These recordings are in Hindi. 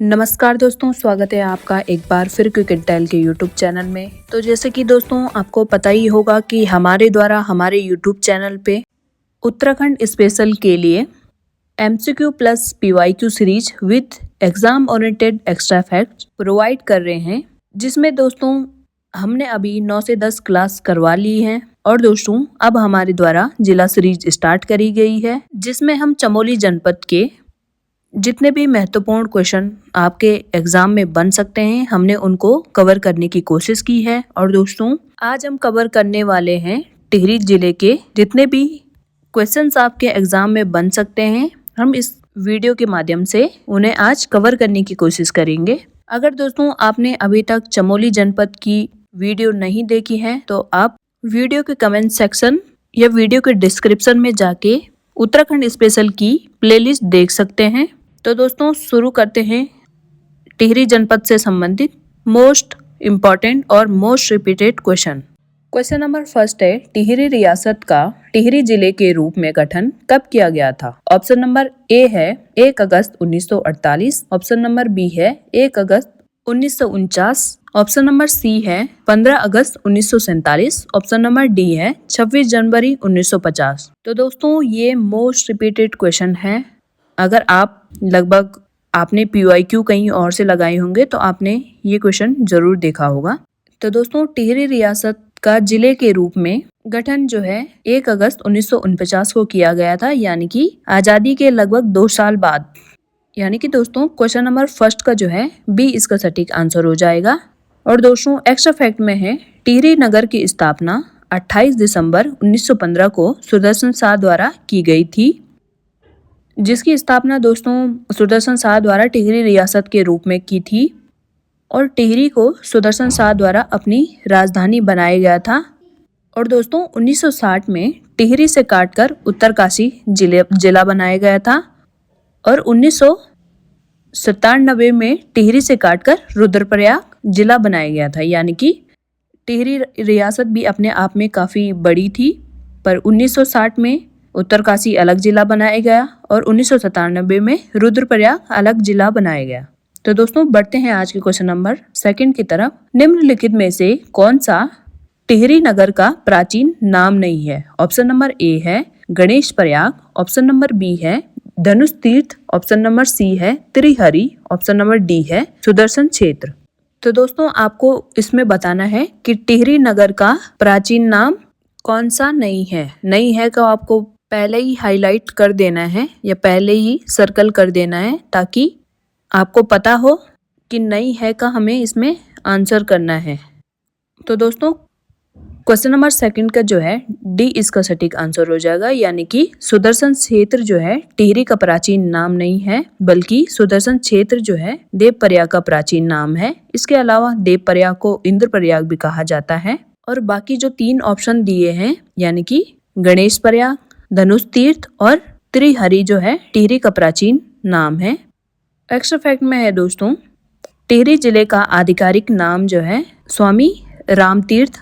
नमस्कार दोस्तों, स्वागत है आपका एक बार फिर क्रिकेट डायल के यूट्यूब चैनल में। तो जैसे कि दोस्तों आपको पता ही होगा कि हमारे द्वारा हमारे यूट्यूब चैनल पे उत्तराखंड स्पेशल के लिए MCQ plus PYQ series with exam oriented extra fact provide कर रहे हैं, जिसमें दोस्तों हमने अभी 9 से 10 क्लास करवा ली हैं और दोस्तों अब हमारे द्वारा जिला सीरीज स्टार्ट करी गई है, जिसमें हम चमोली जनपद के जितने भी महत्वपूर्ण क्वेश्चन आपके एग्जाम में बन सकते हैं हमने उनको कवर करने की कोशिश की है। और दोस्तों आज हम कवर करने वाले हैं टिहरी जिले के जितने भी क्वेश्चंस आपके एग्जाम में बन सकते हैं, हम इस वीडियो के माध्यम से उन्हें आज कवर करने की कोशिश करेंगे। अगर दोस्तों आपने अभी तक चमोली जनपद की वीडियो नहीं देखी है तो आप वीडियो के कमेंट सेक्शन या वीडियो के डिस्क्रिप्शन में जाके उत्तराखंड स्पेशल की प्लेलिस्ट देख सकते हैं। तो दोस्तों शुरू करते हैं टिहरी जनपद से संबंधित मोस्ट इम्पॉर्टेंट और most repeated question. Question number first है, टिहरी रियासत का टिहरी जिले के रूप में गठन कब किया गया था? ऑप्शन नंबर ए है 1 अगस्त 1948, ऑप्शन नंबर बी है 1 अगस्त 1949, ऑप्शन नंबर सी है 15 अगस्त 1947, ऑप्शन नंबर डी है 26 जनवरी 1950। तो दोस्तों ये मोस्ट रिपीटेड क्वेश्चन है। अगर आप लगभग आपने PYQ कहीं और से लगाए होंगे तो आपने ये क्वेश्चन जरूर देखा होगा। तो दोस्तों टिहरी रियासत का जिले के रूप में गठन जो है 1 अगस्त 1949 को किया गया था, यानी कि आजादी के लगभग 2 साल बाद। यानी कि दोस्तों क्वेश्चन नंबर फर्स्ट का जो है बी इसका सटीक आंसर हो जाएगा। और दोस्तों एक्स्ट्रा फैक्ट में है टिहरी नगर की स्थापना 28 दिसंबर 1915 को सुदर्शन शाह द्वारा की गई थी, जिसकी स्थापना दोस्तों सुदर्शन शाह द्वारा टिहरी रियासत के रूप में की थी और टिहरी को सुदर्शन शाह द्वारा अपनी राजधानी बनाया गया था। और दोस्तों 1960 में टिहरी से काटकर उत्तरकाशी जिला बनाया गया था और 1997 में टिहरी से काटकर रुद्रप्रयाग जिला बनाया गया था। यानी कि टिहरी रियासत भी अपने आप में काफ़ी बड़ी थी, पर 1960 में उत्तरकाशी अलग जिला बनाया गया और 1997 में रुद्रप्रयाग अलग जिला बनाया गया। तो दोस्तों बढ़ते हैं आज के क्वेश्चन नंबर सेकंड की तरफ। निम्नलिखित में से कौन सा टिहरी नगर का प्राचीन नाम नहीं है? ऑप्शन नंबर ए है Ganesh Prayag, option number B है धनुष तीर्थ, ऑप्शन नंबर सी है त्रिहरी, ऑप्शन नंबर डी है सुदर्शन क्षेत्र। तो दोस्तों आपको इसमें बताना है कि टिहरी नगर का प्राचीन नाम कौन सा नहीं है। नहीं है का आपको पहले ही हाईलाइट कर देना है या पहले ही सर्कल कर देना है, ताकि आपको पता हो कि नहीं है का हमें इसमें आंसर करना है। तो दोस्तों क्वेश्चन नंबर सेकंड का जो है डी इसका सटीक आंसर हो जाएगा, यानी कि सुदर्शन क्षेत्र जो है टिहरी का प्राचीन नाम नहीं है, बल्कि सुदर्शन क्षेत्र जो है देवप्रयाग का प्राचीन नाम है। इसके अलावा देवप्रयाग को इंद्रप्रयाग भी कहा जाता है। और बाकी जो 3 ऑप्शन दिए हैं यानी कि गणेश प्रयाग, धनुष तीर्थ और त्रिहरी जो है टिहरी का प्राचीन नाम है। एक्स्ट्रा फैक्ट में है दोस्तों टिहरी जिले का आधिकारिक नाम जो है स्वामी रामतीर्थ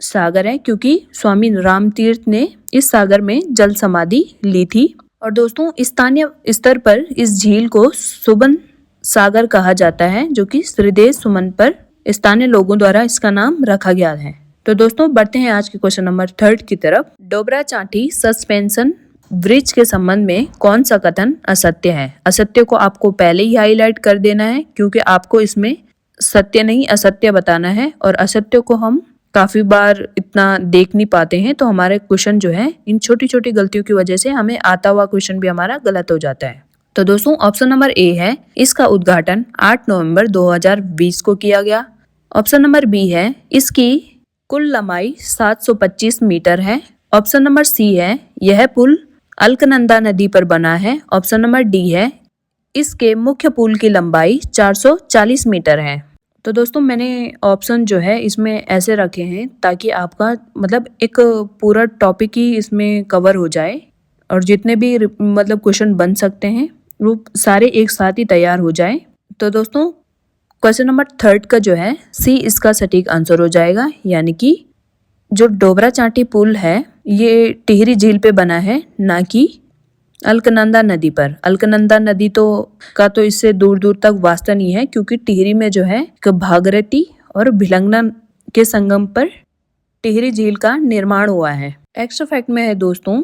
सागर है, क्योंकि स्वामी रामतीर्थ ने इस सागर में जल समाधि ली थी। और दोस्तों स्थानीय स्तर पर इस झील को सुबन सागर कहा जाता है, जो कि श्रीदेव सुमन पर स्थानीय लोगों द्वारा इसका नाम रखा गया है। तो दोस्तों बढ़ते हैं आज के क्वेश्चन नंबर थर्ड की तरफ। डोबरा चांठी सस्पेंशन ब्रिज के संबंध में कौन सा कथन असत्य है? असत्य को आपको पहले ही हाईलाइट कर देना है, क्योंकि आपको इसमें सत्य नहीं असत्य बताना है और असत्य को हम काफी बार इतना देख नहीं पाते हैं, तो हमारे क्वेश्चन जो है इन छोटी छोटी गलतियों की वजह से हमें आता हुआ क्वेश्चन भी हमारा गलत हो जाता है। तो दोस्तों ऑप्शन नंबर ए है इसका उद्घाटन 8 नवंबर 2020 को किया गया। ऑप्शन नंबर बी है इसकी कुल लंबाई 725 मीटर है। ऑप्शन नंबर सी है यह पुल अलकनंदा नदी पर बना है। ऑप्शन नंबर डी है इसके मुख्य पुल की लंबाई 440 मीटर है। तो दोस्तों मैंने ऑप्शन जो है इसमें ऐसे रखे हैं ताकि आपका मतलब एक पूरा टॉपिक ही इसमें कवर हो जाए और जितने भी मतलब क्वेश्चन बन सकते हैं वो सारे एक साथ ही तैयार हो जाए। तो दोस्तों क्वेश्चन नंबर थर्ड का जो है सी इसका सटीक आंसर हो जाएगा, यानी कि जो डोबरा चांठी पुल है ये टिहरी झील पे बना है, ना कि अलकनंदा नदी पर। अलकनंदा नदी तो इससे दूर दूर तक वास्ता नहीं है, क्योंकि टिहरी में जो है भागीरथी और भिलंगना के संगम पर टिहरी झील का निर्माण हुआ है। एक्स्ट्रा फैक्ट में है दोस्तों,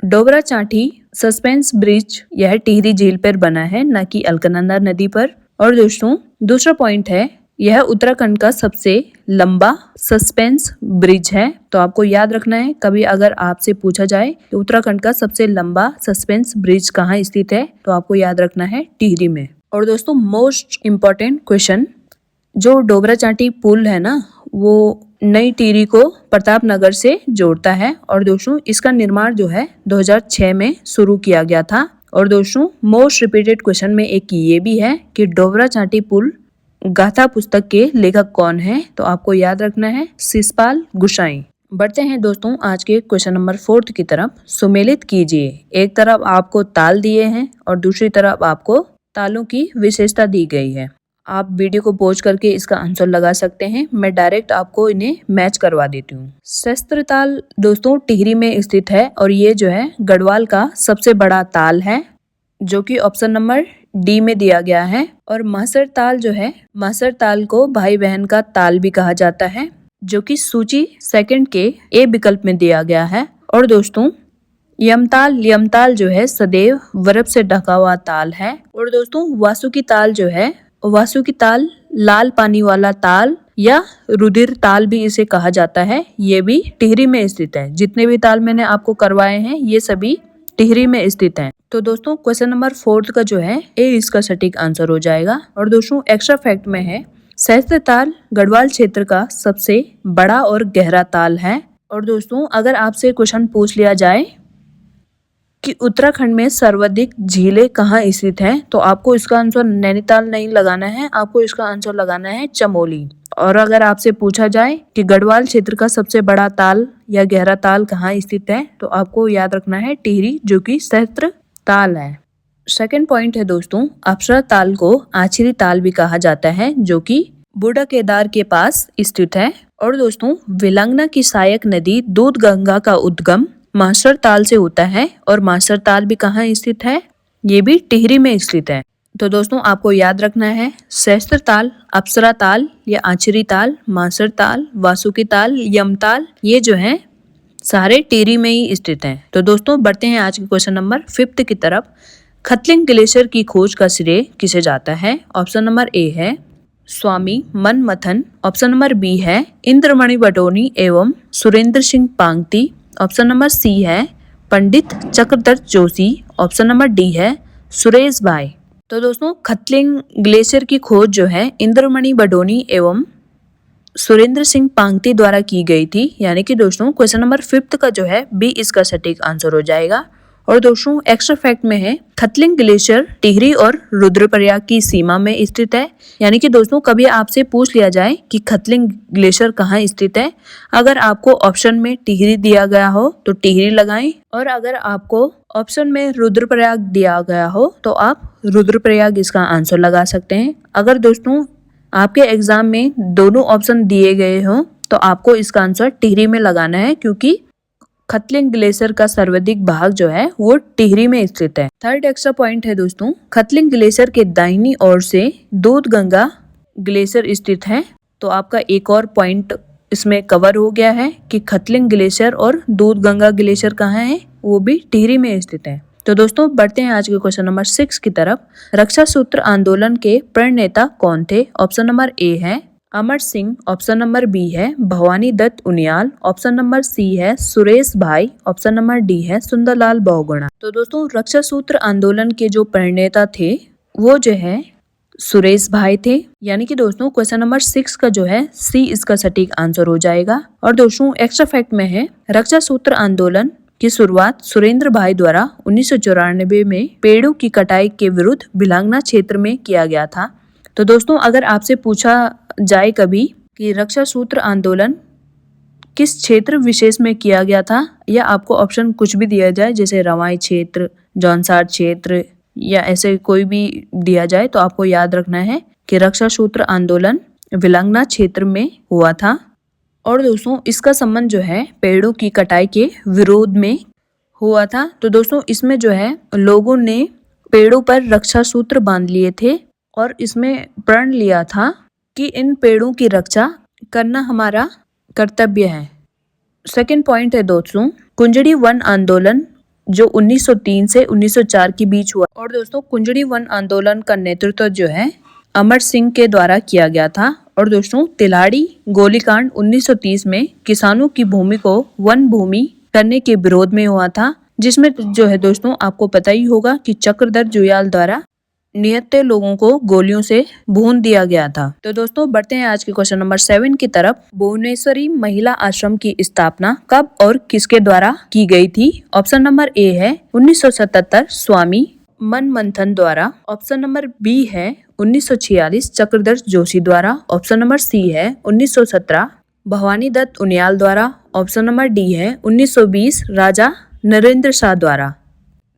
डोबरा चांठी सस्पेंस ब्रिज यह टिहरी झील पर बना है, न कि अलकनंदा नदी पर। और दोस्तों दूसरा पॉइंट है, यह उत्तराखंड का सबसे लंबा सस्पेंस ब्रिज है। तो आपको याद रखना है, कभी अगर आपसे पूछा जाए कि उत्तराखंड का सबसे लंबा सस्पेंस ब्रिज कहाँ स्थित है, तो आपको याद रखना है टिहरी में। और दोस्तों मोस्ट इम्पोर्टेंट क्वेश्चन, जो डोबरा चांठी पुल है ना, वो नई टिहरी को प्रताप नगर से जोड़ता है। और दोस्तों इसका निर्माण जो है 2006 में शुरू किया गया था। और दोस्तों मोस्ट रिपीटेड क्वेश्चन में एक ये भी है कि डोबरा चांठी पुल गाथा पुस्तक के लेखक कौन है, तो आपको याद रखना है शिषपाल गुसाई। बढ़ते हैं दोस्तों आज के क्वेश्चन नंबर 4 की तरफ। सुमेलित कीजिए। एक तरफ आपको ताल दिए हैं और दूसरी तरफ आपको तालों की विशेषता दी गई है। आप वीडियो को पॉज करके इसका आंसर लगा सकते हैं। मैं डायरेक्ट आपको इन्हें मैच करवा देती हूँ। शस्त्र ताल दोस्तों टिहरी में स्थित है और ये जो है गढ़वाल का सबसे बड़ा ताल है, जो कि ऑप्शन नंबर डी में दिया गया है। और मासर ताल जो है, मासर ताल को भाई बहन का ताल भी कहा जाता है, जो कि सूची सेकंड के ए विकल्प में दिया गया है। और दोस्तों यमताल जो है सदैव बर्फ से ढका हुआ ताल है। और दोस्तों वासुकी ताल जो है, वासुकी ताल लाल पानी वाला ताल या रुधिर ताल भी इसे कहा जाता है, ये भी टिहरी में स्थित है। जितने भी ताल मैंने आपको करवाए हैं ये सभी टिहरी में स्थित हैं। तो दोस्तों क्वेश्चन नंबर 4 का जो है ए इसका सटीक आंसर हो जाएगा। और दोस्तों एक्स्ट्रा फैक्ट में है, सहस्त्र ताल गढ़वाल क्षेत्र का सबसे बड़ा और गहरा ताल है। और दोस्तों अगर आपसे क्वेश्चन पूछ लिया जाए कि उत्तराखंड में सर्वाधिक झीलें कहाँ स्थित हैं, तो आपको इसका आंसर नैनीताल नहीं लगाना है, आपको इसका आंसर लगाना है चमोली। और अगर आपसे पूछा जाए कि गढ़वाल क्षेत्र का सबसे बड़ा ताल या गहरा ताल कहाँ स्थित है, तो आपको याद रखना है टिहरी, जो कि सहस्त्र ताल है। सेकंड पॉइंट है दोस्तों, अप्सरा ताल को आछिरी ताल भी कहा जाता है, जो कि बूढ़ा केदार के पास स्थित है। और दोस्तों भिलंगना की सहायक नदी दूध गंगा का उद्गम मास्टर ताल से होता है। और मास्टर ताल भी कहाँ स्थित है, ये भी टिहरी में स्थित है। तो दोस्तों आपको याद रखना है सहस्त्र ताल, अप्सरा ताल या आछिरी ताल, मास्टर ताल, वासुकी ताल, यमताल, ये जो है सारे टिहरी में ही स्थित हैं। तो दोस्तों बढ़ते हैं आज के क्वेश्चन नंबर 5 की तरफ। खतलिंग ग्लेशियर की खोज का श्रेय किसे जाता है? ऑप्शन नंबर ए है Swami Manmathan, option number B है इंद्रमणि बडोनी एवं Surendra Singh Pangti, option number C है Pandit Chakradhar Joshi, option number D है सुरेश भाई। तो दोस्तों खतलिंग ग्लेशियर की खोज जो है इंद्रमणि बडोनी एवं सुरेंद्र सिंह पांगती द्वारा की गई थी। यानी कि दोस्तों क्वेश्चन नंबर 5 का जो है बी इसका सटीक आंसर हो जाएगा। और दोस्तों एक्स्ट्रा फैक्ट में है खतलिंग ग्लेशियर टिहरी और रुद्रप्रयाग की सीमा में स्थित है। यानी कि दोस्तों कभी आपसे पूछ लिया जाए कि खतलिंग ग्लेशियर कहाँ स्थित है, अगर आपको ऑप्शन में टिहरी दिया गया हो तो टिहरी लगाएं, और अगर आपको ऑप्शन में रुद्रप्रयाग दिया गया हो तो आप रुद्रप्रयाग इसका आंसर लगा सकते हैं। अगर दोस्तों आपके एग्जाम में दोनों ऑप्शन दिए गए हों तो आपको इसका आंसर टिहरी में लगाना है, क्योंकि खतलिंग ग्लेशियर का सर्वाधिक भाग जो है वो टिहरी में स्थित है। थर्ड एक्स्ट्रा पॉइंट है दोस्तों, खतलिंग ग्लेशियर के दाहिनी ओर से दूध गंगा ग्लेशियर स्थित है। तो आपका एक और पॉइंट इसमें कवर हो गया है कि खतलिंग ग्लेशियर और दूध गंगा ग्लेशियर कहाँ है, वो भी टिहरी में स्थित है। तो दोस्तों बढ़ते हैं आज के क्वेश्चन नंबर 6 की तरफ। रक्षा सूत्र आंदोलन के प्रणेता कौन थे? ऑप्शन नंबर ए है Amar Singh, option number B है Bhawani Dutt Uniyal, option number C है सुरेश भाई, ऑप्शन नंबर डी है सुंदरलाल बहुगुणा। तो दोस्तों रक्षा सूत्र आंदोलन के जो प्रणेता थे वो जो है सुरेश भाई थे। यानी कि दोस्तों क्वेश्चन नंबर 6 का जो है सी इसका सटीक आंसर हो जाएगा। और दोस्तों एक्स्ट्रा फैक्ट में है रक्षा सूत्र आंदोलन की शुरुआत सुरेंद्र भाई द्वारा 1994 में पेड़ों की कटाई के विरुद्ध भिलंगना क्षेत्र में किया गया था। तो दोस्तों अगर आपसे पूछा जाए कभी कि रक्षा सूत्र आंदोलन किस क्षेत्र विशेष में किया गया था, या आपको ऑप्शन कुछ भी दिया जाए जैसे रवाई क्षेत्र, जौनसार क्षेत्र या ऐसे कोई भी दिया जाए, तो आपको याद रखना है कि रक्षा सूत्र आंदोलन भिलंगना क्षेत्र में हुआ था। और दोस्तों इसका संबंध जो है पेड़ों की कटाई के विरोध में हुआ था। तो दोस्तों इसमें जो है लोगों ने पेड़ों पर रक्षा सूत्र बांध लिए थे और इसमें प्रण लिया था कि इन पेड़ों की रक्षा करना हमारा कर्तव्य है। सेकंड पॉइंट है दोस्तों कुंजड़ी वन आंदोलन जो 1903 से 1904 के बीच हुआ। और दोस्तों कुंजड़ी वन आंदोलन का नेतृत्व जो है अमर सिंह के द्वारा किया गया था। और दोस्तों तिलाड़ी गोलीकांड 1930 में किसानों की भूमि को वन भूमि करने के विरोध में हुआ था, जिसमें जो है दोस्तों आपको पता ही होगा कि चक्रधर जुयाल द्वारा निहत्थे लोगों को गोलियों से भून दिया गया था। तो दोस्तों बढ़ते हैं आज के क्वेश्चन नंबर 7 की तरफ। भुवनेश्वरी महिला आश्रम की स्थापना कब और किसके द्वारा की गई थी? ऑप्शन नंबर ए है 1977 स्वामी मनमंथन द्वारा। ऑप्शन नंबर बी है 1946 चक्रधर जोशी द्वारा। ऑप्शन नंबर सी है 1917 भवानी दत्त उनियाल द्वारा। ऑप्शन नंबर डी है 1920 राजा नरेंद्र शाह द्वारा।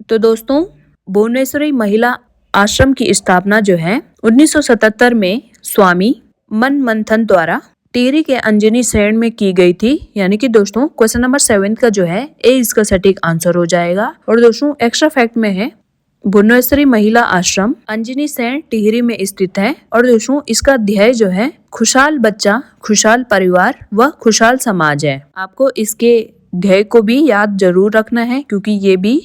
तो दोस्तों भुवनेश्वरी महिला आश्रम की स्थापना जो है 1977 में स्वामी मनमंथन द्वारा टिहरी के अंजनी शहर में की गई थी। यानी कि दोस्तों क्वेश्चन नंबर 7 का जो है ए इसका सटीक आंसर हो जाएगा। और दोस्तों एक्स्ट्रा फैक्ट में है भुवनेश्वरी महिला आश्रम अंजनी शहर टिहरी में स्थित है। और दोस्तों इसका ध्येय जो है खुशहाल बच्चा, खुशहाल परिवार व खुशहाल समाज है। आपको इसके ध्येय को भी याद जरूर रखना है क्योंकि ये भी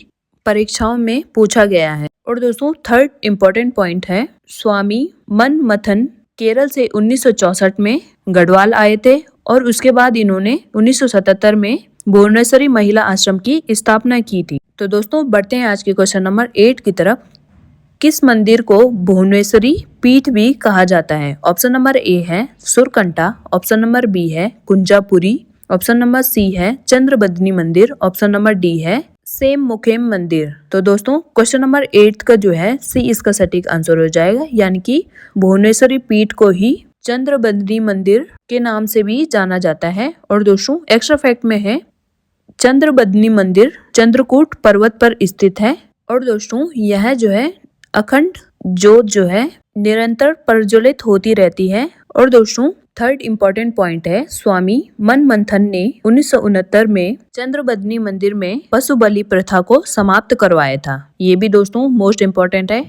परीक्षाओं में पूछा गया है। और दोस्तों थर्ड इम्पोर्टेंट पॉइंट है स्वामी मनमथन केरल से 1964 में गढ़वाल आए थे और उसके बाद इन्होंने 1977 में भुवनेश्वरी महिला आश्रम की स्थापना की थी। तो दोस्तों बढ़ते हैं आज के क्वेश्चन नंबर 8 की तरफ। किस मंदिर को भुवनेश्वरी पीठ भी कहा जाता है? ऑप्शन नंबर ए है सुरकंठा। ऑप्शन नंबर बी है कुंजापुरी। ऑप्शन नंबर सी है चंद्रबदनी मंदिर। ऑप्शन नंबर डी है सेम मुखेम मंदिर। तो दोस्तों क्वेश्चन नंबर 8 का जो है सी इसका सटीक आंसर हो जाएगा। यानी कि भुवनेश्वरी पीठ को ही चंद्रबदनी मंदिर के नाम से भी जाना जाता है। और दोस्तों एक्स्ट्रा फैक्ट में है चंद्रबदनी मंदिर चंद्रकूट पर्वत पर स्थित है। और दोस्तों यह जो है अखंड ज्योत जो है निरंतर प्रज्वलित होती रहती है। और दोस्तों थर्ड इम्पोर्टेंट पॉइंट है स्वामी मनमंथन ने 1969 में चंद्रबदनी मंदिर में पशु बलि प्रथा को समाप्त करवाया था। ये भी दोस्तों मोस्ट इम्पोर्टेंट है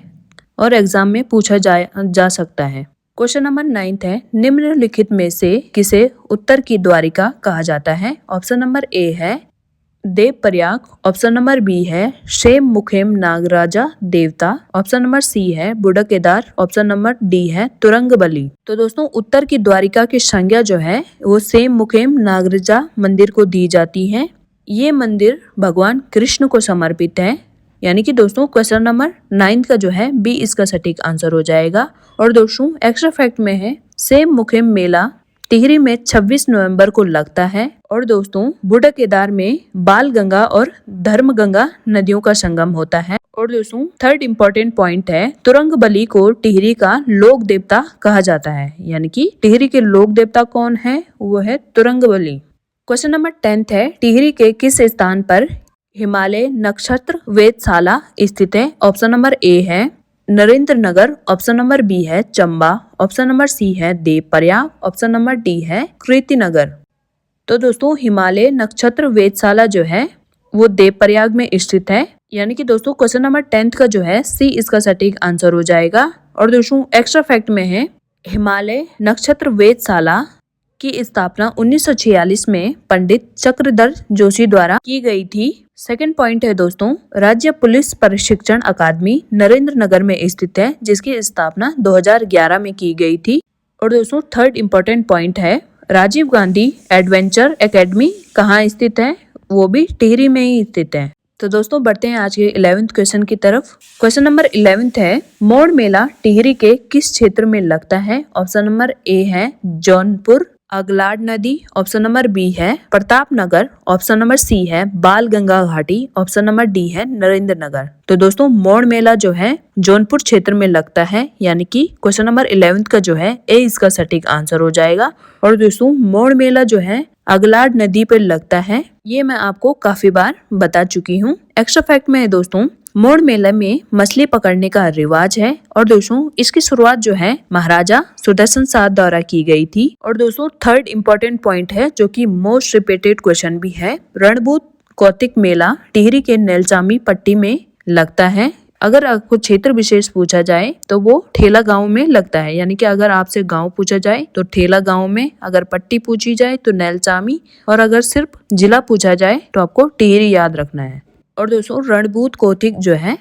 और एग्जाम में पूछा जा सकता है। क्वेश्चन नंबर 9 है निम्नलिखित में से किसे उत्तर की द्वारिका कहा जाता है? ऑप्शन नंबर ए है Dev Prayag. Option number B है शेम मुखेम नागराजा देवता। ऑप्शन नंबर सी है बुढ़ा केदार। ऑप्शन नंबर डी है तुरंगबली। तो दोस्तों उत्तर की द्वारिका की संज्ञा जो है वो सेम मुखेम नागराजा मंदिर को दी जाती है। ये मंदिर भगवान कृष्ण को समर्पित है। यानी कि दोस्तों क्वेश्चन नंबर 9 का जो है बी इसका सटीक आंसर हो जाएगा। और दोस्तों एक्स्ट्रा फैक्ट में है सेम मुखेम मेला टिहरी में 26 नवंबर को लगता है। और दोस्तों बुढ़ा केदार में बाल गंगा और धर्म गंगा नदियों का संगम होता है। और दोस्तों थर्ड इम्पोर्टेंट पॉइंट है तुरंगबली को टिहरी का लोक देवता कहा जाता है। यानी कि टिहरी के लोक देवता कौन है? वो है तुरंगबली। क्वेश्चन नंबर 10 है टिहरी के किस स्थान पर हिमालय नक्षत्र वेधशाला स्थित है? ऑप्शन नंबर ए है Narendra Nagar. Option number B है चंबा। ऑप्शन नंबर सी है Dev Prayag. Option number D है कृति नगर। तो दोस्तों हिमालय नक्षत्र वेधशाला जो है वो देव प्रयाग में स्थित है। यानी कि दोस्तों क्वेश्चन नंबर 10 का जो है सी इसका सटीक आंसर हो जाएगा। और दोस्तों एक्स्ट्रा फैक्ट में है हिमालय नक्षत्र वेधशाला की स्थापना 1946 में पंडित चक्रधर जोशी द्वारा की गई थी। सेकंड पॉइंट है दोस्तों राज्य पुलिस प्रशिक्षण अकादमी नरेंद्र नगर में स्थित है जिसकी स्थापना 2011 में की गई थी। और दोस्तों थर्ड इम्पोर्टेंट पॉइंट है राजीव गांधी एडवेंचर एकेडमी कहाँ स्थित है? वो भी टिहरी में ही स्थित है। तो दोस्तों बढ़ते हैं आज के 11th क्वेश्चन की तरफ। क्वेश्चन नंबर 11 है मोड़ मेला टिहरी के किस क्षेत्र में लगता है? ऑप्शन नंबर ए है जौनपुर अगलाड़ नदी। ऑप्शन नंबर बी है Pratap Nagar. Option number C है बाल गंगा घाटी। ऑप्शन नंबर डी है नरेंद्र नगर। तो दोस्तों मोड़ मेला जो है जौनपुर क्षेत्र में लगता है। यानी कि क्वेश्चन नंबर 11 का जो है ए इसका सटीक आंसर हो जाएगा। और दोस्तों मोड़ मेला जो है अगलाड़ नदी पर लगता है। ये मैं आपको काफी बार बता चुकी हूँ। एक्स्ट्रा फैक्ट में है दोस्तों मोड़ मेला में मछली पकड़ने का रिवाज है। और दोस्तों इसकी शुरुआत जो है महाराजा सुदर्शन शाह द्वारा की गई थी। और दोस्तों थर्ड इम्पोर्टेंट पॉइंट है जो कि मोस्ट रिपीटेड क्वेश्चन भी है रणभूत कौतिक मेला टिहरी के नेलचामी पट्टी में लगता है। अगर आपको क्षेत्र विशेष पूछा जाए तो वो ठेला गांव में लगता है, यानी कि अगर आपसे गांव पूछा जाए तो ठेला गांव में, अगर पट्टी पूछी जाए तो नेलचामी, और अगर सिर्फ जिला पूछा जाए तो आपको टिहरी याद रखना है। और दोस्तों रणभूत कौतिक जो है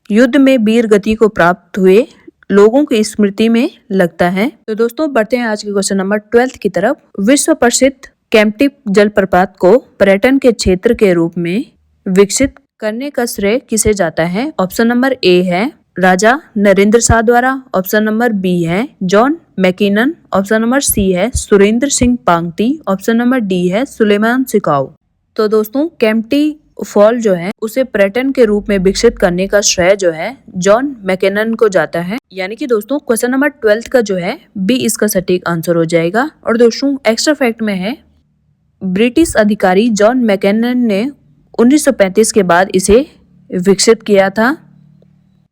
युद्ध में वीर गति को प्राप्त हुए लोगों की स्मृति में लगता है। तो दोस्तों बढ़ते हैं आज के क्वेश्चन नंबर 12 की तरफ। विश्व प्रसिद्ध केम्प्टी जलप्रपात को पर्यटन के क्षेत्र के रूप में विकसित करने का श्रेय किसे जाता है? ऑप्शन नंबर ए है राजा नरेंद्र शाह द्वारा, ऑप्शन नंबर बी है John Mackinnon, option number C है Surendra Singh Pangti, option number D है सुलेमान सिकाऊ। तो दोस्तों केम्प्टी फॉल जो है उसे पर्यटन के रूप में विकसित करने का श्रेय जो है जॉन मैकिनन को जाता है। यानी कि दोस्तों क्वेश्चन नंबर 12 का जो है बी इसका सटीक आंसर हो जाएगा। और दोस्तों एक्स्ट्रा फैक्ट में है ब्रिटिश अधिकारी जॉन मैकिनन ने 1935 के बाद इसे विकसित किया था।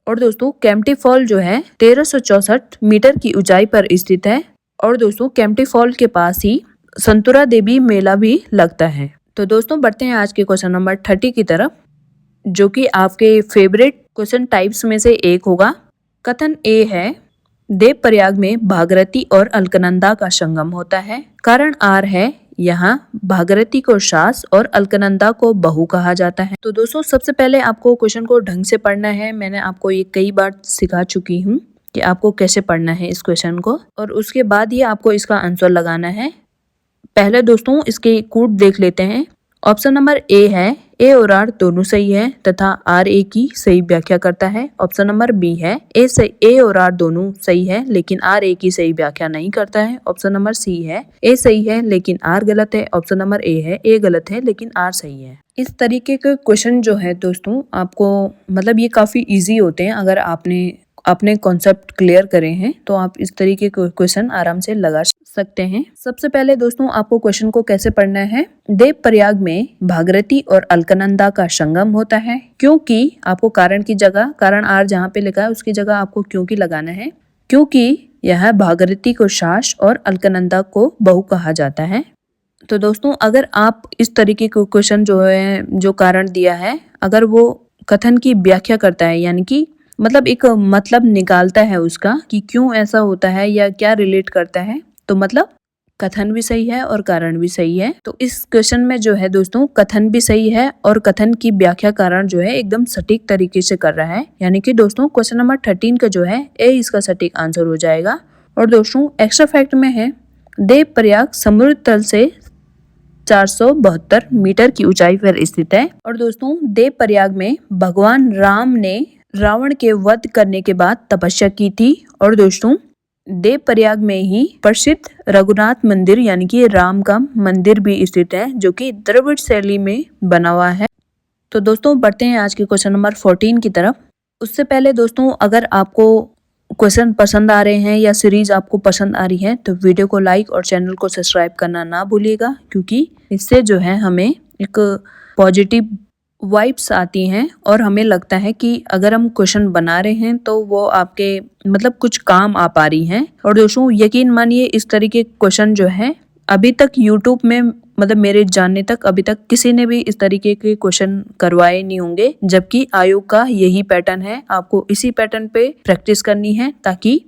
और दोस्तों केम्प्टी फॉल जो है 1364 मीटर की ऊंचाई पर स्थित है। और दोस्तों केम्प्टी फॉल के पास ही संतुरा देवी मेला भी लगता है। तो दोस्तों बढ़ते हैं आज के क्वेश्चन नंबर 30 की तरफ, जो कि आपके फेवरेट क्वेश्चन टाइप्स में से एक होगा। कथन ए है देवप्रयाग में भागीरथी और अलकनंदा का संगम होता है। कारण आर है यहाँ भागीरथी को सास और अलकनंदा को बहू कहा जाता है। तो दोस्तों सबसे पहले आपको क्वेश्चन को ढंग से पढ़ना है। मैंने आपको ये कई बार सिखा चुकी हूँ कि आपको कैसे पढ़ना है इस क्वेश्चन को, और उसके बाद ही आपको इसका आंसर लगाना है। पहले दोस्तों इसके कूट देख लेते हैं। ऑप्शन नंबर ए है ए और आर दोनों सही है तथा आर ए की सही व्याख्या करता है। ऑप्शन नंबर बी है ए और आर दोनों सही है लेकिन आर ए की सही व्याख्या नहीं करता है। ऑप्शन नंबर सी है ए सही है लेकिन आर गलत है। ऑप्शन नंबर ए है ए गलत है लेकिन आर सही है। इस तरीके के क्वेश्चन जो है दोस्तों आपको मतलब ये काफी इजी होते हैं। अगर आपने अपने कॉन्सेप्ट क्लियर करे हैं तो आप इस तरीके के क्वेश्चन आराम से लगा सकते हैं। सबसे पहले दोस्तों आपको क्वेश्चन को कैसे पढ़ना है। देवप्रयाग में भागीरथी और अलकनंदा का संगम होता है क्योंकि आपको कारण की जगह, कारण आर जहाँ पे लिखा है उसकी जगह आपको क्योंकि लगाना है, क्योंकि यह भागीरथी को सास और अलकनंदा को बहू कहा जाता है। तो दोस्तों अगर आप इस तरीके के क्वेश्चन जो है, जो कारण दिया है, अगर वो कथन की व्याख्या करता है यानी कि मतलब एक मतलब निकालता है उसका कि क्यों ऐसा होता है या क्या रिलेट करता है, तो मतलब कथन भी सही है और कारण भी सही है। तो इस क्वेश्चन में जो है दोस्तों कथन भी सही है और कथन की व्याख्या कारण जो है एकदम सटीक तरीके से कर रहा है। यानी कि दोस्तों क्वेश्चन नंबर 13 का जो है ए इसका सटीक आंसर हो जाएगा। और दोस्तों एक्स्ट्रा फैक्ट में है देवप्रयाग समुद्र तल से 472 मीटर की ऊंचाई पर स्थित है। और दोस्तों देवप्रयाग में भगवान राम ने रावण के वध करने के बाद तपस्या की थी। और दोस्तों देवप्रयाग में ही प्रसिद्ध रघुनाथ मंदिर यानी कि राम का मंदिर भी स्थित है जो कि द्रविड़ शैली में बना हुआ है। तो दोस्तों बढ़ते हैं आज के क्वेश्चन नंबर 14 की तरफ। उससे पहले दोस्तों अगर आपको क्वेश्चन पसंद आ रहे हैं या सीरीज आपको पसंद आ रही है तो वीडियो को लाइक और चैनल को सब्सक्राइब करना ना भूलिएगा, क्योंकि इससे जो है हमें एक पॉजिटिव वाइब्स आती हैं और हमें लगता है कि अगर हम क्वेश्चन बना रहे हैं तो वो आपके मतलब कुछ काम आ पा रही हैं। और दोस्तों यकीन मानिए इस तरीके क्वेश्चन जो है अभी तक यूट्यूब में मतलब मेरे जानने तक अभी तक किसी ने भी इस तरीके के क्वेश्चन करवाए नहीं होंगे, जबकि आयोग का यही पैटर्न है। आपको इसी पैटर्न पे प्रैक्टिस करनी है ताकि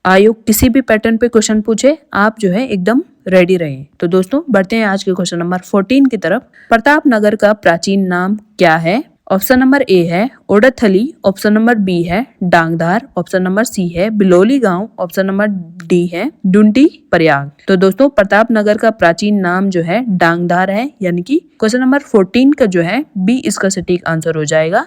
आयोग किसी भी पैटर्न पे क्वेश्चन पूछे आप जो है एकदम रेडी रहें। तो दोस्तों बढ़ते हैं आज के क्वेश्चन नंबर 14 की तरफ। प्रतापनगर का प्राचीन नाम क्या है? ऑप्शन नंबर ए है ओडथली, ऑप्शन नंबर बी है डांगधार, ऑप्शन नंबर सी है बिलोली गांव, ऑप्शन नंबर डी है डुंडी प्रयाग। तो दोस्तों प्रतापनगर का प्राचीन नाम जो है डांगधार है, यानी कि क्वेश्चन नंबर 14 का जो है बी इसका सटीक आंसर हो जाएगा।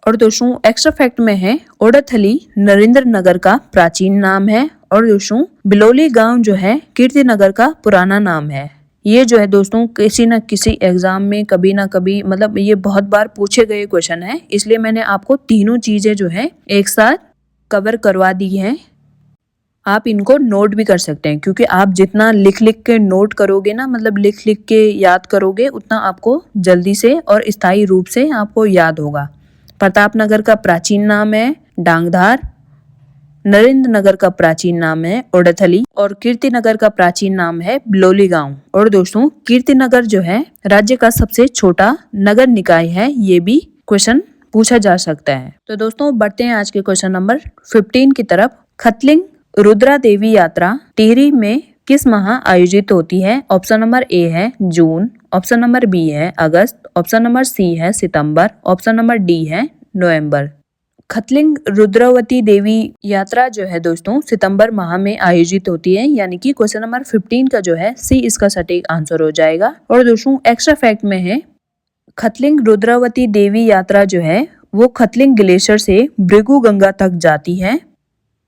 और दोस्तों एक्स्ट्रा फैक्ट में है ओडथली नरेंद्र नगर का प्राचीन नाम है और दोस्तों बिलोली गांव जो है कीर्ति नगर का पुराना नाम है। ये जो है दोस्तों किसी न किसी एग्जाम में कभी ना कभी मतलब ये बहुत बार पूछे गए क्वेश्चन है, इसलिए मैंने आपको तीनों चीजें जो है एक साथ कवर करवा दी हैं। आप इनको नोट भी कर सकते हैं, क्योंकि आप जितना लिख लिख के नोट करोगे ना, मतलब लिख लिख के याद करोगे, उतना आपको जल्दी से और स्थायी रूप से आपको याद होगा। प्रतापनगर का प्राचीन नाम है डांगधार, नरेंद्र नगर का प्राचीन नाम है ओडथली और कीर्ति नगर का प्राचीन नाम है बिलोली गांव। और दोस्तों कीर्ति नगर जो है राज्य का सबसे छोटा नगर निकाय है, ये भी क्वेश्चन पूछा जा सकता है। तो दोस्तों बढ़ते हैं आज के क्वेश्चन नंबर 15 की तरफ। खतलिंग रुद्रा देवी यात्रा टिहरी में किस माह आयोजित होती है? ऑप्शन नंबर ए है जून, ऑप्शन नंबर बी है अगस्त, ऑप्शन नंबर सी है सितंबर, ऑप्शन नंबर डी है नवंबर। खतलिंग रुद्रावती देवी यात्रा जो है दोस्तों सितंबर माह में आयोजित होती है, यानी कि क्वेश्चन नंबर 15 का जो है सी इसका सटीक आंसर हो जाएगा। और दोस्तों एक्स्ट्रा फैक्ट में है खतलिंग रुद्रावती देवी यात्रा जो है वो खतलिंग ग्लेशियर से भृगु गंगा तक जाती है।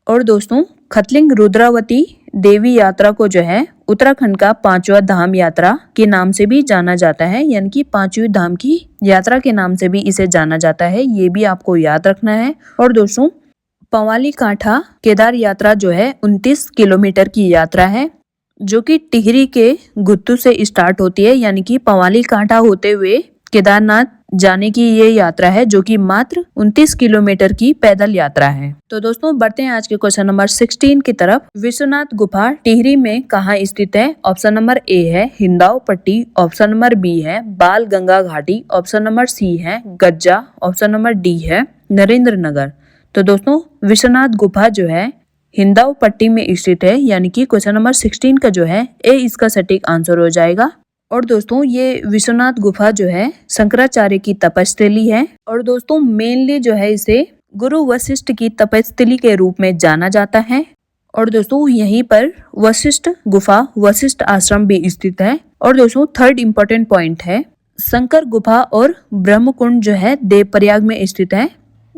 और दोस्तों खतलिंग रुद्रावती देवी यात्रा को जो है उत्तराखंड का 5वां धाम यात्रा के नाम से भी जाना जाता है, यानी कि 5वीं धाम की यात्रा के नाम से भी इसे जाना जाता है, ये भी आपको याद रखना है। और दोस्तों पवाली कांठा केदार यात्रा जो है 29 किलोमीटर की यात्रा है, जो कि टिहरी के गुत्तू से स्टार्ट होती है, यानी कि पवाली कांठा होते हुए केदारनाथ जाने की ये यात्रा है, जो कि मात्र 29 किलोमीटर की पैदल यात्रा है। तो दोस्तों बढ़ते हैं आज के क्वेश्चन नंबर 16 की तरफ। विश्वनाथ गुफा टिहरी में कहाँ स्थित है? ऑप्शन नंबर ए है हिंदाव पट्टी, ऑप्शन नंबर बी है बाल गंगा घाटी, ऑप्शन नंबर सी है गज्जा, ऑप्शन नंबर डी है नरेंद्र नगर। तो दोस्तों विश्वनाथ गुफा जो है हिंदाव पट्टी में स्थित है, यानी कि क्वेश्चन नंबर 16 का जो है ए इसका सटीक आंसर हो जाएगा। और दोस्तों ये विश्वनाथ गुफा जो है शंकराचार्य की तपस्थली है। और दोस्तों मेनली जो है इसे गुरु वशिष्ठ की तपस्थली के रूप में जाना जाता है। और दोस्तों यहीं पर वशिष्ठ गुफा वशिष्ठ आश्रम भी स्थित है। और दोस्तों थर्ड इम्पोर्टेंट पॉइंट है शंकर गुफा और ब्रह्मकुंड जो है देवप्रयाग में स्थित है,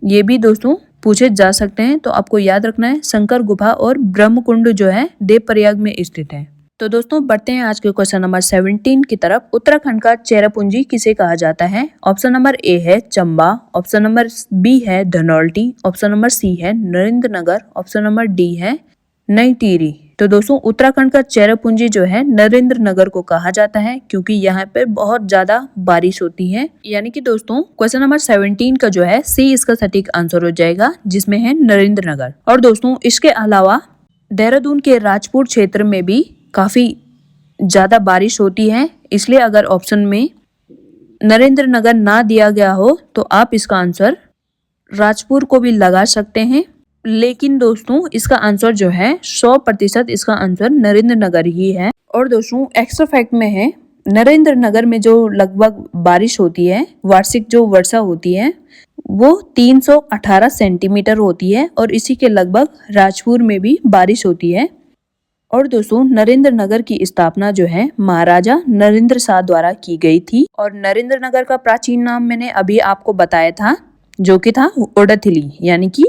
ये भी दोस्तों पूछे जा सकते हैं, तो आपको याद रखना है शंकर गुफा और ब्रह्मकुंड जो है देवप्रयाग में स्थित है। तो दोस्तों बढ़ते हैं आज के क्वेश्चन नंबर 17 की तरफ। उत्तराखंड का चेरापूंजी किसे कहा जाता है? ऑप्शन नंबर ए है चंबा, ऑप्शन नंबर बी है धनौल्टी, ऑप्शन नंबर सी है Narendra Nagar, option number D है नई टिहरी। तो दोस्तों उत्तराखंड का चेरापूंजी जो है नरेंद्र नगर को कहा जाता है, क्योंकि यहाँ पे बहुत ज्यादा बारिश होती है, यानी कि दोस्तों क्वेश्चन नंबर 17 का जो है सी इसका सटीक आंसर हो जाएगा, जिसमें है नरेंद्र नगर। और दोस्तों इसके अलावा देहरादून के राजपुर क्षेत्र में भी काफी ज्यादा बारिश होती है, इसलिए अगर ऑप्शन में नरेंद्र नगर ना दिया गया हो तो आप इसका आंसर राजपुर को भी लगा सकते हैं, लेकिन दोस्तों इसका आंसर जो है 100% इसका आंसर नरेंद्र नगर ही है। और दोस्तों एक्स्ट्रा फैक्ट में है नरेंद्र नगर में जो लगभग बारिश होती है, वार्षिक जो वर्षा होती है वो 318 सेंटीमीटर होती है, और इसी के लगभग राजपुर में भी बारिश होती है। और दोस्तों नरेंद्र नगर की स्थापना जो है महाराजा नरेंद्र शाह द्वारा की गई थी। और नरेंद्र नगर का प्राचीन नाम मैंने अभी आपको बताया था, जो कि था ओडथली, यानी कि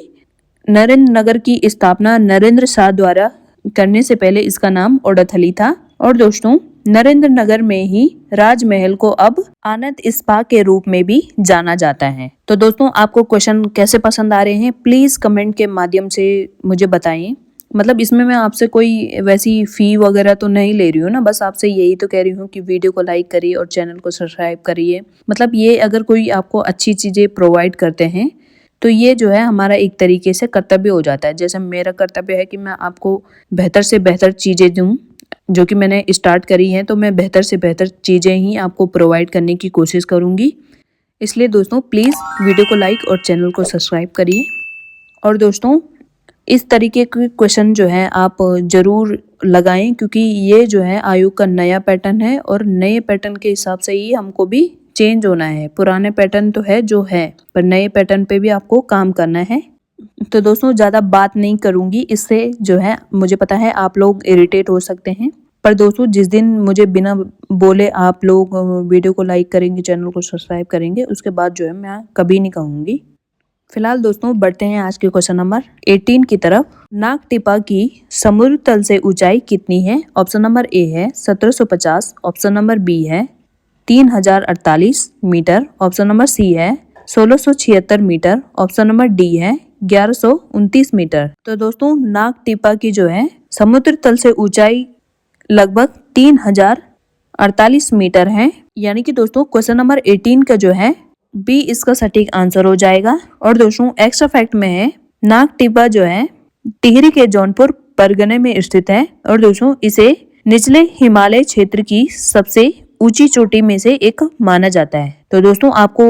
नरेंद्र नगर की स्थापना नरेंद्र शाह द्वारा करने से पहले इसका नाम ओडथली था। और दोस्तों नरेंद्र नगर में ही राजमहल को अब आनंद स्पा के रूप में भी जाना जाता है। तो दोस्तों आपको क्वेश्चन कैसे पसंद आ रहे हैं प्लीज कमेंट के माध्यम से मुझे बताइए। मतलब इसमें मैं आपसे कोई वैसी फी वगैरह तो नहीं ले रही हूँ ना, बस आपसे यही तो कह रही हूँ कि वीडियो को लाइक करिए और चैनल को सब्सक्राइब करिए। मतलब ये अगर कोई आपको अच्छी चीज़ें प्रोवाइड करते हैं तो ये जो है हमारा एक तरीके से कर्तव्य हो जाता है। जैसे मेरा कर्तव्य है कि मैं आपको बेहतर से बेहतर चीज़ें दूँ, जो कि मैंने स्टार्ट करी हैं, तो मैं बेहतर से बेहतर चीज़ें ही आपको प्रोवाइड करने की कोशिश करूँगी। इसलिए दोस्तों प्लीज़ वीडियो को लाइक और चैनल को सब्सक्राइब करिए। और दोस्तों इस तरीके के क्वेश्चन जो है आप ज़रूर लगाएं, क्योंकि ये जो है आयोग का नया पैटर्न है और नए पैटर्न के हिसाब से ही हमको भी चेंज होना है। पुराने पैटर्न तो है जो है, पर नए पैटर्न पे भी आपको काम करना है। तो दोस्तों ज़्यादा बात नहीं करूँगी, इससे जो है मुझे पता है आप लोग इरिटेट हो सकते हैं, पर दोस्तों जिस दिन मुझे बिना बोले आप लोग वीडियो को लाइक करेंगे, चैनल को सब्सक्राइब करेंगे, उसके बाद जो है मैं कभी नहीं कहूँगी। फिलहाल दोस्तों बढ़ते हैं आज के क्वेश्चन नंबर 18 की तरफ। नाग टिपा की समुद्र तल से ऊंचाई कितनी है? ऑप्शन नंबर ए है 1750, ऑप्शन नंबर बी है 3048 मीटर, ऑप्शन नंबर सी है 1676 मीटर, ऑप्शन नंबर डी है 1129 मीटर। तो दोस्तों नाग टिपा की जो है समुद्र तल से ऊंचाई लगभग 3048 मीटर है, यानी कि दोस्तों क्वेश्चन नंबर 18 का जो है बी इसका सटीक आंसर हो जाएगा। और दोस्तों एक्स्ट्रा फैक्ट में है नाग टिपा जो है टिहरी के जौनपुर परगने में स्थित है और दोस्तों इसे निचले हिमालय क्षेत्र की सबसे ऊंची चोटी में से एक माना जाता है। तो दोस्तों आपको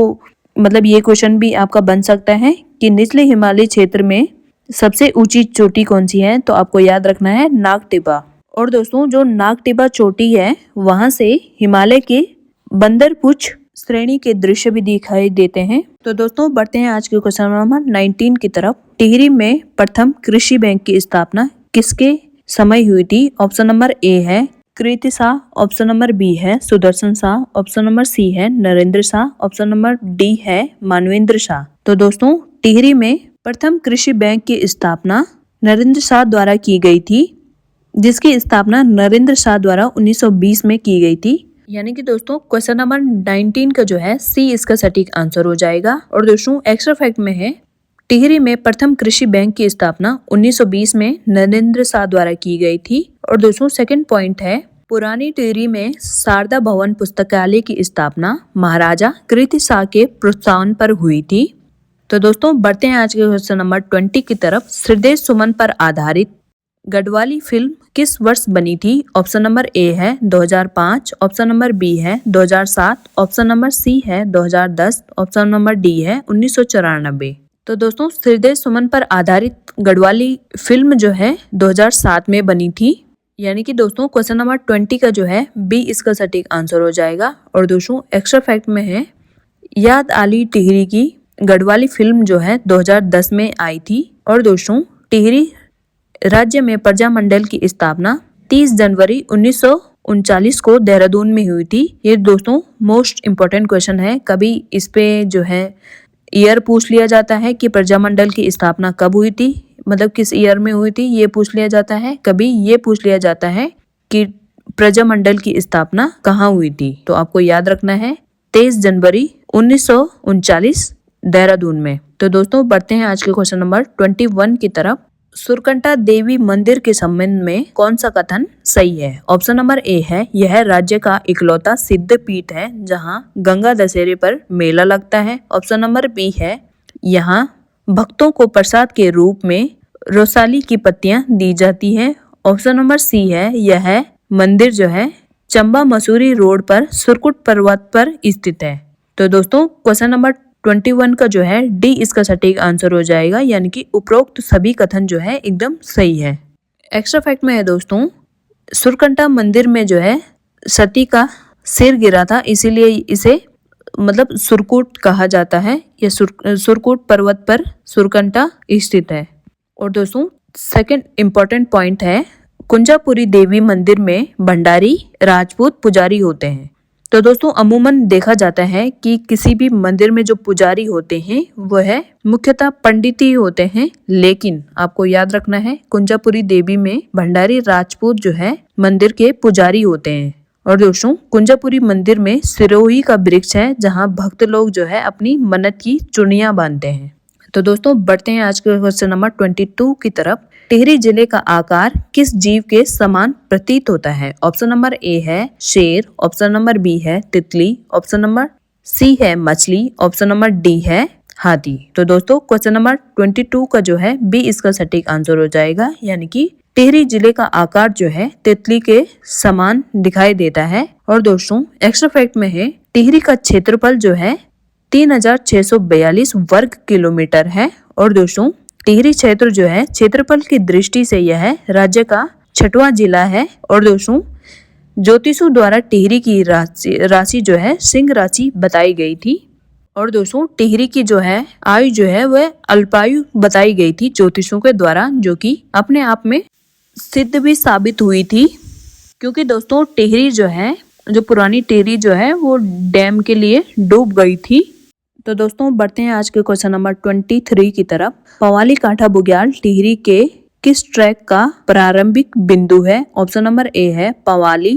मतलब ये क्वेश्चन भी आपका बन सकता है कि निचले हिमालय क्षेत्र में सबसे ऊंची चोटी कौन सी है, तो आपको याद रखना है नागटिब्बा। और दोस्तों जो नागटिब्बा चोटी है वहां से हिमालय के बंदरपुछ श्रेणी के दृश्य भी दिखाई देते हैं। तो दोस्तों बढ़ते हैं आज के क्वेश्चन नंबर 19 की तरफ। टिहरी में प्रथम कृषि बैंक की स्थापना किसके समय हुई थी? ऑप्शन नंबर ए है Kriti Shah, option number B है Sudarshan Shah, option number C है Narendra Shah, option number D है मानवेंद्र शाह। तो दोस्तों टिहरी में प्रथम कृषि बैंक की स्थापना नरेंद्र शाह द्वारा की गई थी, जिसकी स्थापना नरेंद्र शाह द्वारा 1920 में की गई थी। यानी कि दोस्तों क्वेश्चन नंबर 19 का जो है सी इसका सटीक आंसर हो जाएगा। और दोस्तों एक्स्ट्रा फैक्ट में है टिहरी में प्रथम कृषि बैंक की स्थापना 1920 में नरेंद्र शाह द्वारा की गई थी। और दोस्तों सेकंड पॉइंट है पुरानी टिहरी में शारदा भवन पुस्तकालय की स्थापना महाराजा कृति शाह के प्रोत्साहन पर हुई थी। तो दोस्तों बढ़ते हैं आज के क्वेश्चन नंबर 20 की तरफ। श्रीदेव सुमन पर आधारित गढ़वाली फिल्म किस वर्ष बनी थी? ऑप्शन नंबर ए है 2005, ऑप्शन नंबर बी है 2007, ऑप्शन नंबर सी है 2010, ऑप्शन नंबर डी है 1994। तो दोस्तों श्रीदेव सुमन पर आधारित गढ़वाली फिल्म जो है 2007 में बनी थी। यानी कि दोस्तों क्वेश्चन नंबर 20 का जो है बी इसका सटीक आंसर हो जाएगा। और दोस्तों एक्स्ट्रा फैक्ट में है याद आली टिहरी की गढ़वाली फिल्म जो है 2010 में आई थी। और दोस्तों टिहरी राज्य में प्रजामंडल की स्थापना 30 जनवरी 1939 को देहरादून में हुई थी। ये दोस्तों मोस्ट इम्पोर्टेंट क्वेश्चन है, कभी इस पे जो है ईयर पूछ लिया जाता है कि प्रजामंडल की स्थापना कब हुई थी, मतलब किस ईयर में हुई थी ये पूछ लिया जाता है। कभी ये पूछ लिया जाता है कि प्रजामंडल की स्थापना कहाँ हुई थी, तो आपको याद रखना है 23 जनवरी 1939 देहरादून में। तो दोस्तों बढ़ते हैं आज के क्वेश्चन नंबर 21 की तरफ। सुरकंटा देवी मंदिर के संबंध में कौन सा कथन सही है? ऑप्शन नंबर ए है यह राज्य का इकलौता सिद्ध पीठ है जहां गंगा दशहरे पर मेला लगता है। ऑप्शन नंबर बी है यहाँ भक्तों को प्रसाद के रूप में रोसाली की पत्तियां दी जाती है। ऑप्शन नंबर सी है यह मंदिर जो है चंबा मसूरी रोड पर सुरकुट पर्वत पर स्थित है। तो दोस्तों क्वेश्चन नंबर 21 का जो है डी इसका सटीक आंसर हो जाएगा, यानी कि उपरोक्त सभी कथन जो है एकदम सही है। एक्स्ट्रा फैक्ट में है दोस्तों सुरकंटा मंदिर में जो है सती का सिर गिरा था, इसीलिए इसे मतलब सुरकूट कहा जाता है। यह सुरकूट पर्वत पर सुरकंटा स्थित है। और दोस्तों सेकंड इम्पोर्टेंट पॉइंट है कुंजापुरी देवी मंदिर में भंडारी राजपूत पुजारी होते हैं। तो दोस्तों अमूमन देखा जाता है कि किसी भी मंदिर में जो पुजारी होते हैं वह मुख्यतः पंडित ही होते हैं, लेकिन आपको याद रखना है कुंजापुरी देवी में भंडारी राजपूत जो है मंदिर के पुजारी होते हैं। और दोस्तों कुंजापुरी मंदिर में सिरोही का वृक्ष है जहां भक्त लोग जो है अपनी मन्नत की चुनियां बांधते हैं। तो दोस्तों बढ़ते हैं आज के क्वेश्चन नंबर 22 की तरफ। टिहरी जिले का आकार किस जीव के समान प्रतीत होता है? ऑप्शन नंबर ए है शेर, ऑप्शन नंबर बी है तितली, ऑप्शन नंबर सी है मछली, ऑप्शन नंबर डी है हाथी। तो दोस्तों क्वेश्चन नंबर 22 का जो है बी इसका सटीक आंसर हो जाएगा, यानी कि टिहरी जिले का आकार जो है तितली के समान दिखाई देता है। और दोस्तों एक्स्ट्रा फैक्ट में है टिहरी का क्षेत्रफल जो है 3642 वर्ग किलोमीटर है। और दोस्तों टिहरी क्षेत्र जो है क्षेत्रफल की दृष्टि से यह राज्य का 6वां जिला है। और दोस्तों ज्योतिषों द्वारा टिहरी की राशि जो है सिंह राशि बताई गई थी। और दोस्तों टिहरी की जो है आयु जो है वह अल्पायु बताई गई थी ज्योतिषों के द्वारा, जो कि अपने आप में सिद्ध भी साबित हुई थी, क्योंकि दोस्तों टिहरी जो है जो पुरानी टिहरी जो है वो डैम के लिए डूब गई थी। तो दोस्तों बढ़ते हैं आज के क्वेश्चन नंबर 23 की तरफ। पवाली कांठा बुग्याल टिहरी के किस ट्रैक का प्रारंभिक बिंदु है? ऑप्शन नंबर ए है Pawali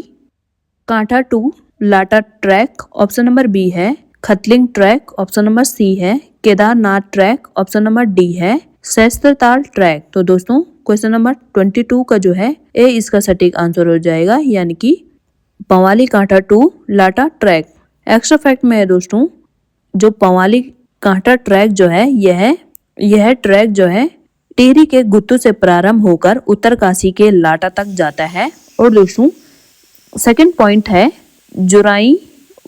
Kantha to Lata track, option number B है Khatling track, option number C है Kedarnath track, option number D है सहस्त्रताल ट्रैक। तो दोस्तों क्वेश्चन नंबर 22 का जो है ए इसका सटीक आंसर हो जाएगा, यानी कि Pawali Kantha to Lata trek. Extra fact में है दोस्तों जो पवाली कांठा ट्रैक जो है यह ट्रैक जो है टिहरी के गुत्तू से प्रारंभ होकर उत्तरकाशी के लाटा तक जाता है। और दोस्तों सेकंड पॉइंट है जुराई,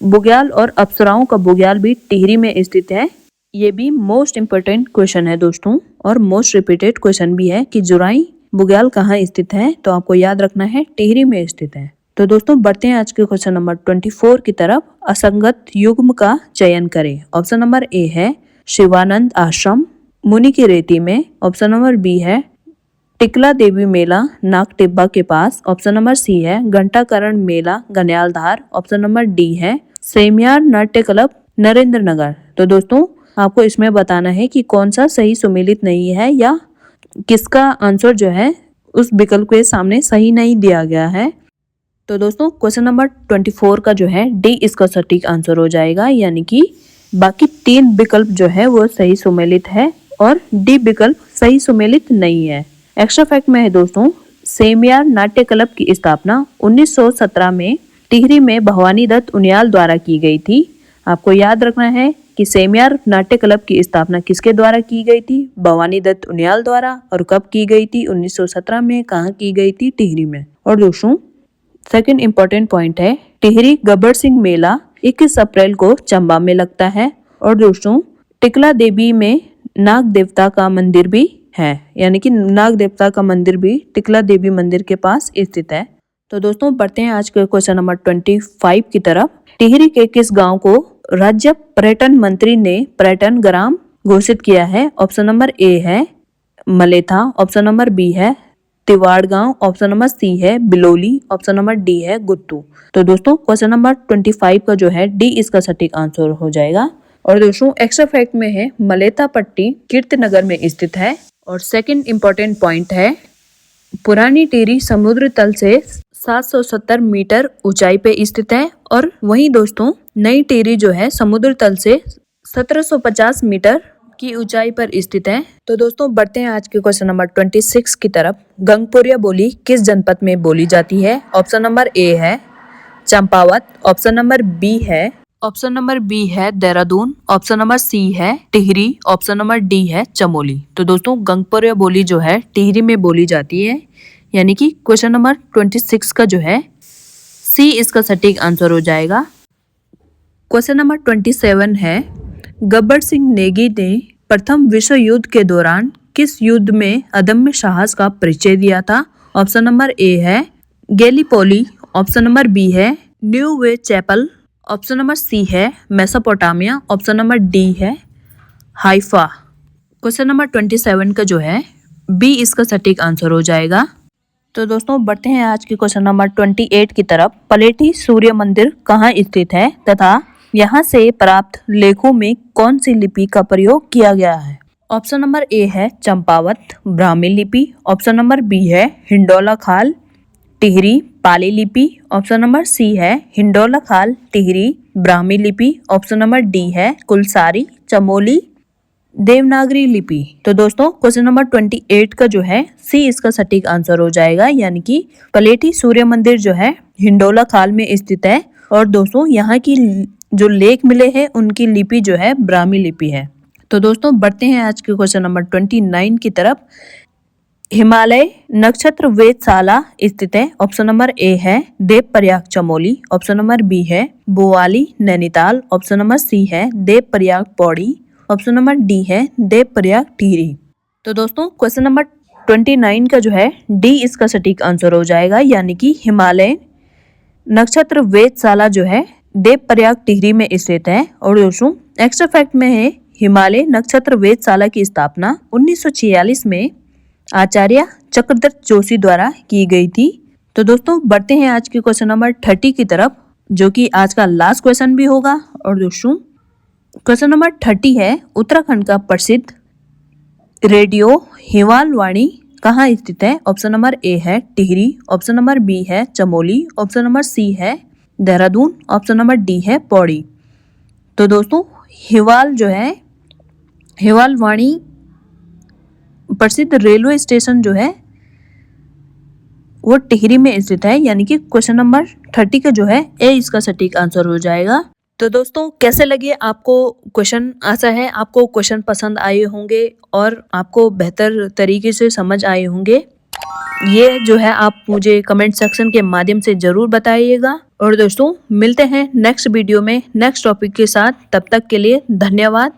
बुग्याल और अप्सराओं का बुग्याल भी टिहरी में स्थित है। ये भी मोस्ट इम्पोर्टेंट क्वेश्चन है दोस्तों और मोस्ट रिपीटेड क्वेश्चन भी है कि जुराई बुग्याल कहाँ स्थित है, तो आपको याद रखना है टिहरी में स्थित है। तो दोस्तों बढ़ते हैं आज के क्वेश्चन नंबर 24 की तरफ। असंगत युग्म का चयन करें। ऑप्शन नंबर ए है शिवानंद आश्रम मुनि की रेती में। ऑप्शन नंबर बी है टिकला देवी मेला नाग टिब्बा के पास। ऑप्शन नंबर सी है घंटाकरण मेला गन्यालधार। ऑप्शन नंबर डी है सेमियार नाट्य क्लब नरेंद्र नगर। तो दोस्तों आपको इसमें बताना है कि कौन सा सही सुमेलित नहीं है या किसका आंसर जो है उस विकल्प के सामने सही नहीं दिया गया है। तो दोस्तों क्वेश्चन नंबर 24 का जो है डी इसका सटीक आंसर हो जाएगा, यानी कि बाकी 3 विकल्प जो है वो सही सुमेलित है और डी विकल्प सही सुमेलित नहीं है। एक्स्ट्रा फैक्ट में है दोस्तों सेमियार नाट्य क्लब की स्थापना 1917 में टिहरी में भवानी दत्त उनियाल द्वारा की गई थी। आपको याद रखना है कि सेमियार नाट्य क्लब की स्थापना किसके द्वारा की गई थी, भवानी दत्त उनियाल द्वारा। और कब की गई थी, 1917 में। कहाँ की गई थी, टिहरी में। और दोस्तों सेकंड इंपॉर्टेंट पॉइंट है टिहरी गब्बर सिंह मेला 21 अप्रैल को चंबा में लगता है। और दोस्तों टिकला देवी में नाग देवता का मंदिर भी है, यानी कि नाग देवता का मंदिर भी टिकला देवी मंदिर के पास स्थित है। तो दोस्तों बढ़ते हैं आज के क्वेश्चन नंबर 25 की तरफ। टिहरी के किस गांव को राज्य पर्यटन मंत्री ने पर्यटन ग्राम घोषित किया है। ऑप्शन नंबर ए है मलेथा। ऑप्शन नंबर बी है तिवाड़ गांव। ऑप्शन नंबर सी है बिलोली। ऑप्शन नंबर डी है गुत्तू। तो दोस्तों क्वेश्चन नंबर 25 का जो है डी इसका सटीक आंसर हो जाएगा। और दोस्तों एक्स्ट्रा फैक्ट में है मलेथा पट्टी कीर्तिनगर में स्थित है। और सेकंड इंपॉर्टेंट पॉइंट है पुरानी टिहरी समुद्र तल से 770 मीटर ऊंचाई पे स्थित है। और वहीं दोस्तों नई टिहरी जो है समुद्र तल से 1750 मीटर की ऊंचाई पर स्थित है। तो दोस्तों बढ़ते हैं आज के क्वेश्चन नंबर 26 की तरफ। गंगपुरिया बोली किस जनपद में बोली जाती है। ऑप्शन नंबर ए है चंपावत। ऑप्शन नंबर बी है देहरादून। ऑप्शन नंबर सी है टिहरी। ऑप्शन नंबर डी है चमोली। तो दोस्तों गंगपुरिया बोली जो है टिहरी में बोली जाती है, यानी कि क्वेश्चन नंबर 26 का जो है सी इसका सटीक आंसर हो जाएगा। क्वेश्चन नंबर 27 है गब्बर सिंह नेगी ने प्रथम विश्व युद्ध के दौरान किस युद्ध में अदम्य साहस का परिचय दिया था। ऑप्शन नंबर ए है गैलीपोली। ऑप्शन नंबर बी है Neuve Chapelle. Option number C है मेसोपोटामिया। ऑप्शन नंबर डी है हाइफा। क्वेश्चन नंबर 27 का जो है बी इसका सटीक आंसर हो जाएगा। तो दोस्तों बढ़ते हैं आज की क्वेश्चन नंबर 28 की तरफ। पलेठी सूर्य मंदिर कहाँ स्थित है तथा यहाँ से प्राप्त लेखों में कौन सी लिपि का प्रयोग किया गया है। ऑप्शन नंबर ए है चंपावत ब्राह्मी लिपि। ऑप्शन नंबर बी है हिंडोला खाल टिहरी पाली लिपि। ऑप्शन नंबर सी है हिंडोला खाल टिहरी ब्राह्मी लिपि। ऑप्शन नंबर डी है कुलसारी चमोली देवनागरी लिपि। तो दोस्तों क्वेश्चन नंबर 28 का जो है सी इसका सटीक आंसर हो जाएगा, यानी कि पलेठी सूर्य मंदिर जो है हिंडोला खाल में स्थित है। और दोस्तों यहाँ की जो लेख मिले हैं उनकी लिपि जो है ब्राह्मी लिपि है। तो दोस्तों बढ़ते हैं आज के क्वेश्चन नंबर 29 की तरफ। हिमालय नक्षत्र वेधशाला स्थित है। ऑप्शन नंबर ए है Devprayag Chamoli. Option number B है Bhowali Nainital. Option number C है Devprayag Pauri. Option number D है देवप्रयाग टिहरी। तो दोस्तों क्वेश्चन नंबर 29 का जो है डी इसका सटीक आंसर हो जाएगा, यानी कि हिमालय नक्षत्र वेधशाला जो है देवप्रयाग टिहरी में स्थित है। और दोस्तों एक्स्ट्रा फैक्ट में है हिमालय नक्षत्र वेधशाला की स्थापना 1946 में आचार्य चक्रदत्त जोशी द्वारा की गई थी। तो दोस्तों बढ़ते हैं आज के क्वेश्चन नंबर 30 की तरफ, जो कि आज का लास्ट क्वेश्चन भी होगा। और दोस्तों क्वेश्चन नंबर 30 है उत्तराखंड का प्रसिद्ध रेडियो हिमालवाणी कहाँ स्थित है। ऑप्शन नंबर ए है टिहरी। ऑप्शन नंबर बी है चमोली। ऑप्शन नंबर सी है देहरादून। ऑप्शन नंबर डी है पौड़ी। तो दोस्तों हिवाल जो है हिमालवाणी प्रसिद्ध रेलवे स्टेशन जो है वो टिहरी में स्थित है, यानी कि क्वेश्चन नंबर 30 का जो है ए इसका सटीक आंसर हो जाएगा। तो दोस्तों कैसे लगे आपको क्वेश्चन? आशा है आपको क्वेश्चन पसंद आए होंगे और आपको बेहतर तरीके से समझ आए होंगे। ये जो है आप मुझे कमेंट सेक्शन के माध्यम से जरूर बताइएगा। और दोस्तों मिलते हैं नेक्स्ट वीडियो में नेक्स्ट टॉपिक के साथ। तब तक के लिए धन्यवाद।